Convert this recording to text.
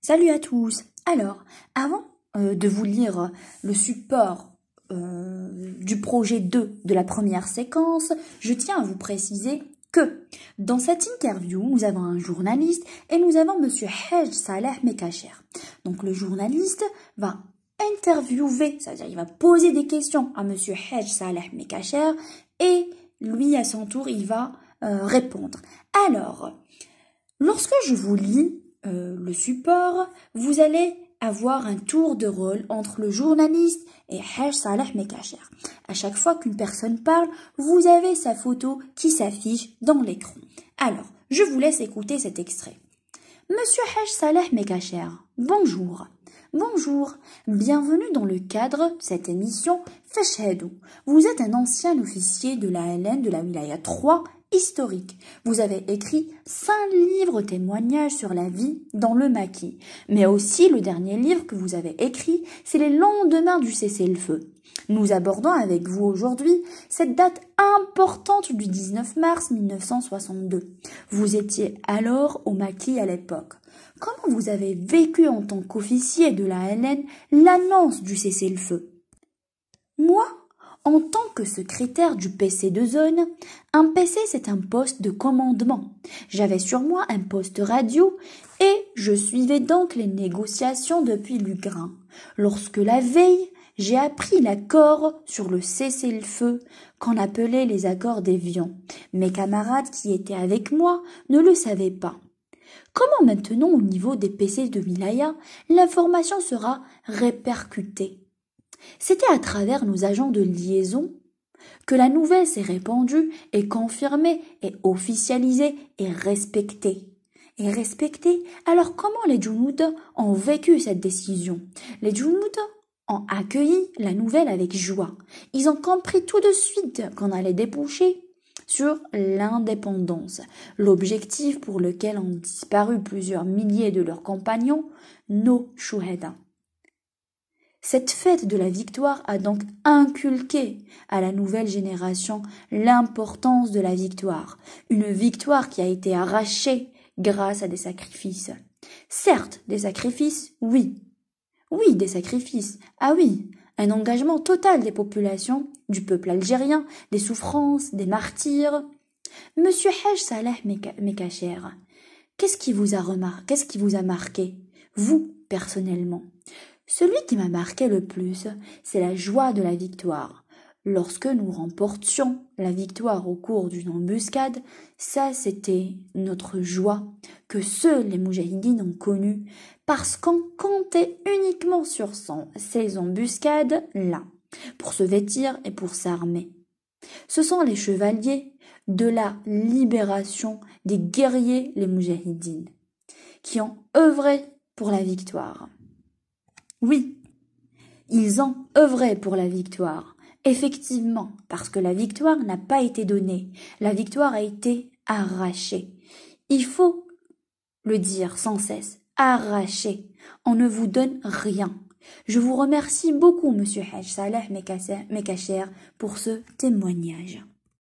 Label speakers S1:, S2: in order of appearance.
S1: Salut à tous. Alors, avant de vous lire le support du projet 2 de la première séquence, je tiens à vous préciser que dans cette interview, nous avons un journaliste et nous avons Monsieur Haj Saleh Mekacher. Donc le journaliste va interviewer, c'est-à-dire il va poser des questions à Monsieur Haj Saleh Mekacher et lui à son tour il va répondre. Alors, lorsque je vous lis le support, vous allez avoir un tour de rôle entre le journaliste et Haj Saleh Mekacher. À chaque fois qu'une personne parle, vous avez sa photo qui s'affiche dans l'écran. Alors, je vous laisse écouter cet extrait. Monsieur Haj Saleh Mekacher, bonjour. Bonjour, bienvenue dans le cadre de cette émission Fashhadou. Vous êtes un ancien officier de la LN de la Wilaya 3 historique. Vous avez écrit 5 livres témoignages sur la vie dans le maquis. Mais aussi le dernier livre que vous avez écrit, c'est les lendemains du cessez-le-feu. Nous abordons avec vous aujourd'hui cette date importante du 19 mars 1962. Vous étiez alors au maquis à l'époque. Comment vous avez vécu en tant qu'officier de la LN l'annonce du cessez-le-feu? Moi, en tant que secrétaire du PC de zone, un PC c'est un poste de commandement. J'avais sur moi un poste radio et je suivais donc les négociations depuis Lugrin. Lorsque la veille, j'ai appris l'accord sur le cessez-le-feu qu'on appelait les accords d'Évian. Mes camarades qui étaient avec moi ne le savaient pas. Comment maintenant au niveau des PC de Wilaya, l'information sera répercutée? C'était à travers nos agents de liaison que la nouvelle s'est répandue et confirmée et officialisée et respectée. Alors comment les Junud ont vécu cette décision? Les Junud ont accueilli la nouvelle avec joie. Ils ont compris tout de suite qu'on allait déboucher sur l'indépendance, l'objectif pour lequel ont disparu plusieurs milliers de leurs compagnons, nos Chouhada. Cette fête de la victoire a donc inculqué à la nouvelle génération l'importance de la victoire, une victoire qui a été arrachée grâce à des sacrifices. Certes, des sacrifices, oui. Oui, des sacrifices. Ah oui, un engagement total des populations, du peuple algérien, des souffrances, des martyrs. Monsieur Haj Saleh Mekacher, qu'est-ce qui vous a marqué, vous, personnellement? Celui qui m'a marqué le plus, c'est la joie de la victoire. Lorsque nous remportions la victoire au cours d'une embuscade, ça c'était notre joie que seuls les moudjahidines ont connue parce qu'on comptait uniquement sur ces embuscades-là pour se vêtir et pour s'armer. Ce sont les chevaliers de la libération des guerriers les moudjahidines qui ont œuvré pour la victoire. Oui, ils ont œuvré pour la victoire. Effectivement, parce que la victoire n'a pas été donnée. La victoire a été arrachée. Il faut le dire sans cesse. Arrachée. On ne vous donne rien. Je vous remercie beaucoup, Monsieur Haj Saleh Mekacher, pour ce témoignage.